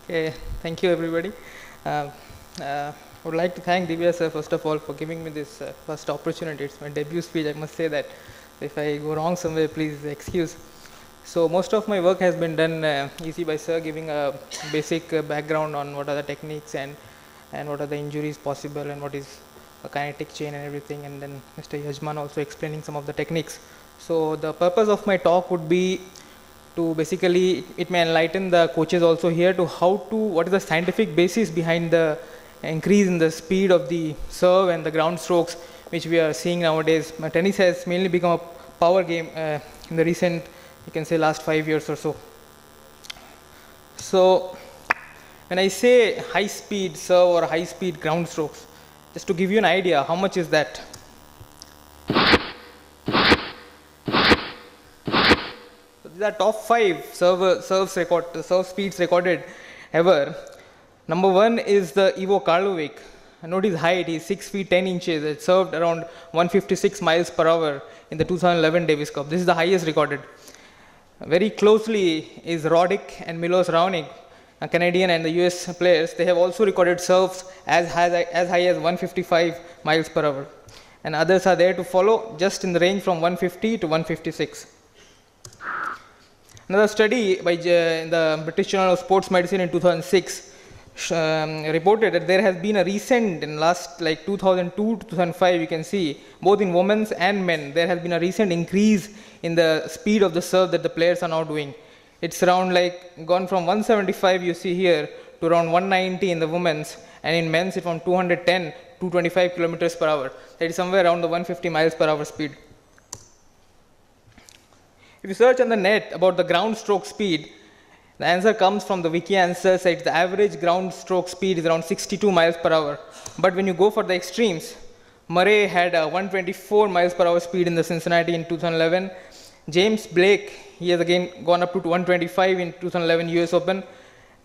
Okay, thank you everybody. Uh, I would like to thank Divya sir first of all for giving me this first opportunity. It's my debut speech. I must say that if I go wrong somewhere, please excuse. So most of my work has been done easy by sir giving a basic background on what are the techniques and what are the injuries possible and what is a kinetic chain and everything, and then Mr. Yajman also explaining some of the techniques. So the purpose of my talk would be to basically, it may enlighten the coaches also here to what is the scientific basis behind the increase in the speed of the serve and the ground strokes which we are seeing nowadays. Tennis has mainly become a power game in the recent, you can say, last 5 years or so. So when I say high speed serve or high speed ground strokes, just to give you an idea, how much is that? These are top 5 serve speeds recorded ever. Number 1 is the Ivo Karlovic. Note his height, he is 6 feet 10 inches. It served around 156 miles per hour in the 2011 Davis Cup. This is the highest recorded. Very closely is Roddick and Milos Raonic, a Canadian and the US players. They have also recorded serves as high as 155 miles per hour. And others are there to follow, just in the range from 150 to 156. Another study by the British Journal of Sports Medicine in 2006 reported that there has been a recent, in last like 2002 to 2005, you can see both in women's and men, there has been a recent increase in the speed of the serve that the players are now doing. It's around like gone from 175 you see here to around 190 in the women's, and in men's it's from 210 to 225 kilometers per hour. That is somewhere around the 150 miles per hour speed. If you search on the net about the ground stroke speed, the answer comes from the wiki answer site. The average ground stroke speed is around 62 miles per hour. But when you go for the extremes, Murray had a 124 miles per hour speed in the Cincinnati in 2011. James Blake, he has again gone up to 125 in 2011 US Open.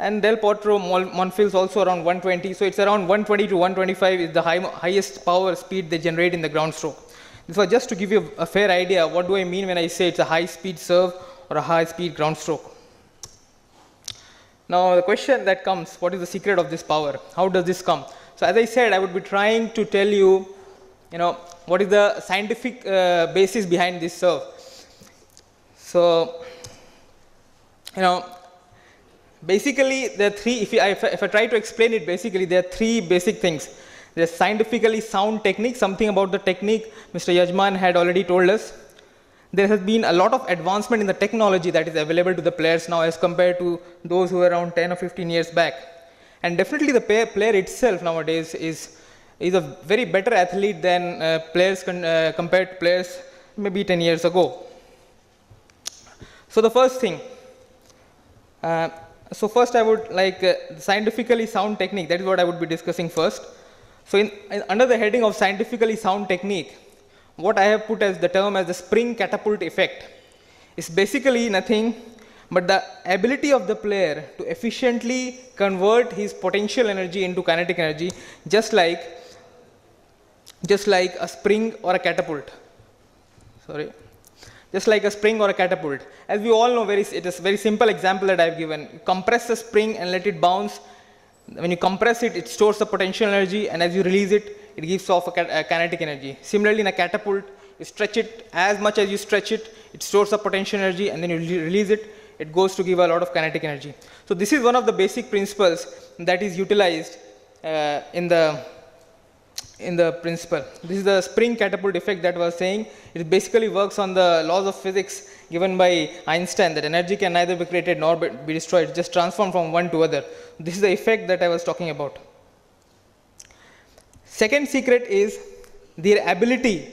And Del Potro, Monfils also around 120. So it's around 120 to 125 is the highest power speed they generate in the ground stroke. This was just to give you a fair idea. What do I mean when I say it's a high speed serve or a high speed ground stroke? Now the question that comes, what is the secret of this power? How does this come? So as I said, I would be trying to tell you, what is the scientific basis behind this serve. So, basically there are three, if I try to explain it, basically there are three basic things. There's scientifically sound technique, something about the technique Mr. Yajman had already told us. There has been a lot of advancement in the technology that is available to the players now as compared to those who were around 10 or 15 years back. And definitely the player itself nowadays is a very better athlete than players compared to players maybe 10 years ago. So the first thing, first I would like scientifically sound technique, that is what I would be discussing first. So under the heading of scientifically sound technique, what I have put as the term as the spring catapult effect is basically nothing but the ability of the player to efficiently convert his potential energy into kinetic energy, just like a spring or a catapult. Just like a spring or a catapult. As we all know, it is a very simple example that I have given. You compress a spring and let it bounce. When you compress it, it stores the potential energy, and as you release it, it gives off a kinetic energy. Similarly, in a catapult, you stretch it as much as you stretch it, it stores the potential energy, and then you release it, it goes to give a lot of kinetic energy. So this is one of the basic principles that is utilized in the principle. This is the spring catapult effect that I was saying. It basically works on the laws of physics given by Einstein, that energy can neither be created nor be destroyed, just transform from one to other. This is the effect that I was talking about. Second secret is their ability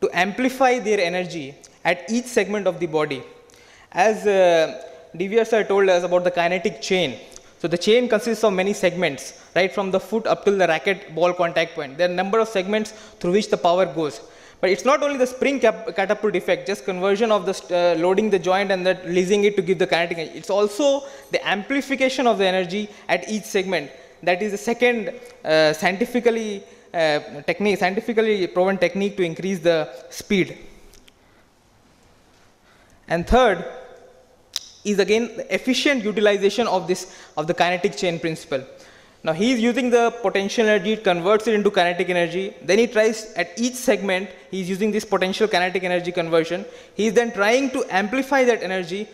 to amplify their energy at each segment of the body. As Divya sir told us about the kinetic chain. So the chain consists of many segments, right from the foot up till the racket ball contact point. There are a number of segments through which the power goes. But it's not only the spring catapult effect, just conversion of the loading the joint and then releasing it to give the kinetic energy. It's also the amplification of the energy at each segment. That is the second scientifically proven technique to increase the speed. And third, is again the efficient utilization of the kinetic chain principle. Now he is using the potential energy, it converts it into kinetic energy. Then he tries at each segment, he is using this potential kinetic energy conversion. He is then trying to amplify that energy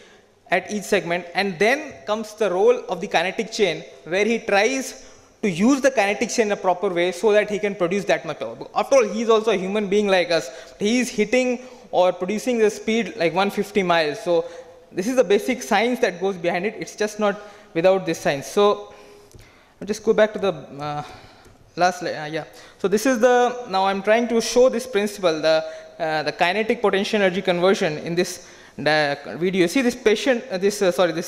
at each segment, and then comes the role of the kinetic chain, where he tries to use the kinetic chain in a proper way so that he can produce that much power. After all, he is also a human being like us. He is hitting or producing the speed like 150 miles. So this is the basic science that goes behind it. It's just not without this science. So I'll just go back to the last slide. Yeah. So this is the, now I'm trying to show this principle, the kinetic potential energy conversion in this video. You see this patient, this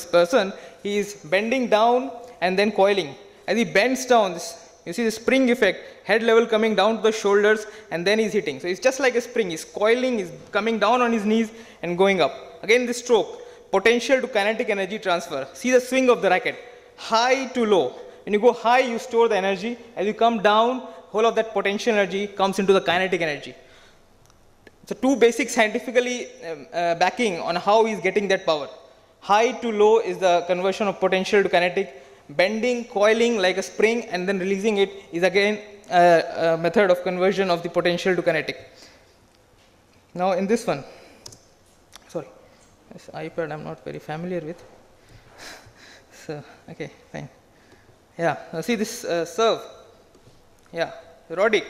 person, he is bending down and then coiling. As he bends down, you see the spring effect, head level coming down to the shoulders, and then he's hitting. So it's just like a spring. He's coiling, he's coming down on his knees and going up. Again, this stroke, potential to kinetic energy transfer. See the swing of the racket, high to low. When you go high, you store the energy. As you come down, whole of that potential energy comes into the kinetic energy. So two basic scientifically backing on how he's getting that power. High to low is the conversion of potential to kinetic. Bending, coiling like a spring, and then releasing it is again a method of conversion of the potential to kinetic. Now in this one, sorry, this iPad I'm not very familiar with. So, okay, fine. Yeah, now see this serve. Yeah, Roddick,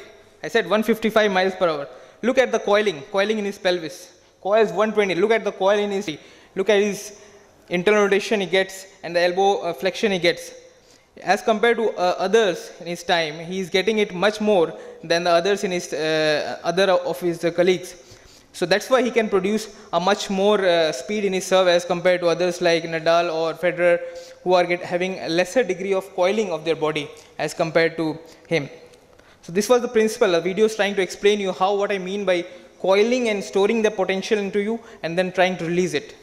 I said 155 miles per hour. Look at the coiling in his pelvis. Coils 120, look at the coil in his, look at his internal rotation he gets and the elbow flexion he gets. As compared to others in his time, he is getting it much more than the others in his other of his colleagues. So that's why he can produce a much more speed in his serve as compared to others like Nadal or Federer, who are having a lesser degree of coiling of their body as compared to him. So this was the principle. The video is trying to explain you how, what I mean by coiling and storing the potential into you and then trying to release it.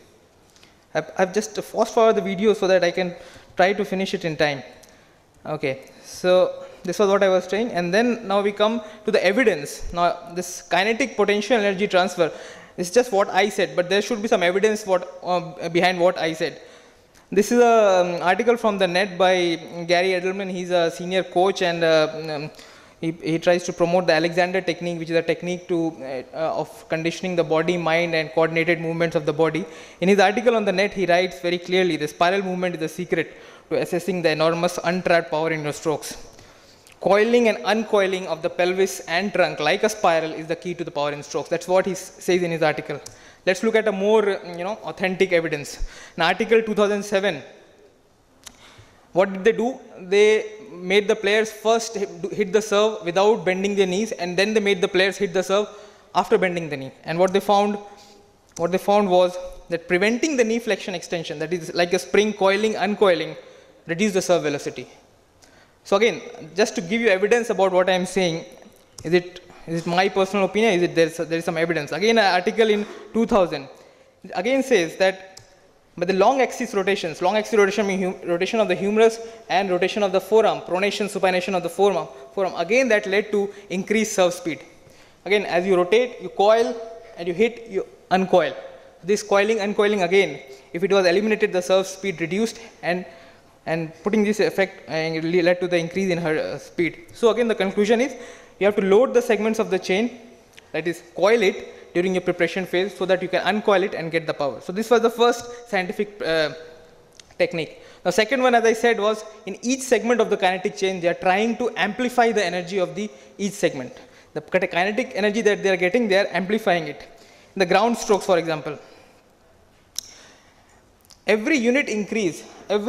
I've just fast forward the video so that I can try to finish it in time. Okay, so this was what I was saying, and then now we come to the evidence. Now this kinetic potential energy transfer is just what I said, but there should be some evidence behind what I said. This is an article from the net by Gary Edelman. He's a senior coach, and he tries to promote the Alexander technique, which is a technique of conditioning the body, mind, and coordinated movements of the body. In his article on the net, he writes very clearly, the spiral movement is the secret to assessing the enormous untrapped power in your strokes. Coiling and uncoiling of the pelvis and trunk like a spiral is the key to the power in strokes. That's what he says in his article. Let's look at a more authentic evidence. In article 2007, what did they do? They made the players first hit the serve without bending their knees, and then they made the players hit the serve after bending the knee. And what they found was that preventing the knee flexion extension, that is like a spring coiling, uncoiling, reduced the serve velocity. So again, just to give you evidence about what I am saying, is it my personal opinion? Is it there is some evidence? Again, an article in 2000 again says that, but the long axis rotation means rotation of the humerus and rotation of the forearm, pronation, supination of the forearm. Again, that led to increased serve speed. Again, as you rotate, you coil, and you hit, you uncoil. This coiling, uncoiling again, if it was eliminated, the serve speed reduced, and putting this effect led to the increase in her speed. So again, the conclusion is you have to load the segments of the chain, that is coil it during your preparation phase so that you can uncoil it and get the power. So this was the first scientific technique. The second one, as I said, was in each segment of the kinetic chain, they are trying to amplify the energy of each segment. The kinetic energy that they are getting, they are amplifying it. In the ground strokes, for example, every unit increase in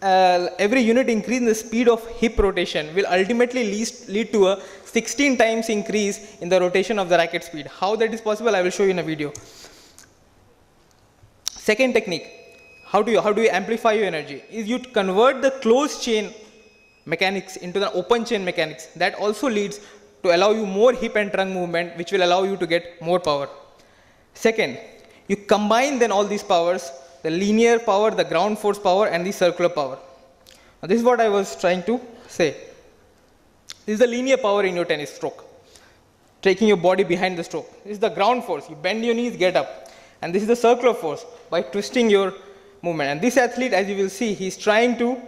the speed of hip rotation will ultimately lead to a 16 times increase in the rotation of the racket speed. How that is possible, I will show you in a video. Second technique, how do you amplify your energy, is you convert the closed chain mechanics into the open chain mechanics. That also leads to allow you more hip and trunk movement, which will allow you to get more power. Second, you combine then all these powers, the linear power, the ground force power, and the circular power. Now, this is what I was trying to say. This is the linear power in your tennis stroke, taking your body behind the stroke. This is the ground force. You bend your knees, get up. And this is the circular force, by twisting your movement. And this athlete, as you will see, he is trying to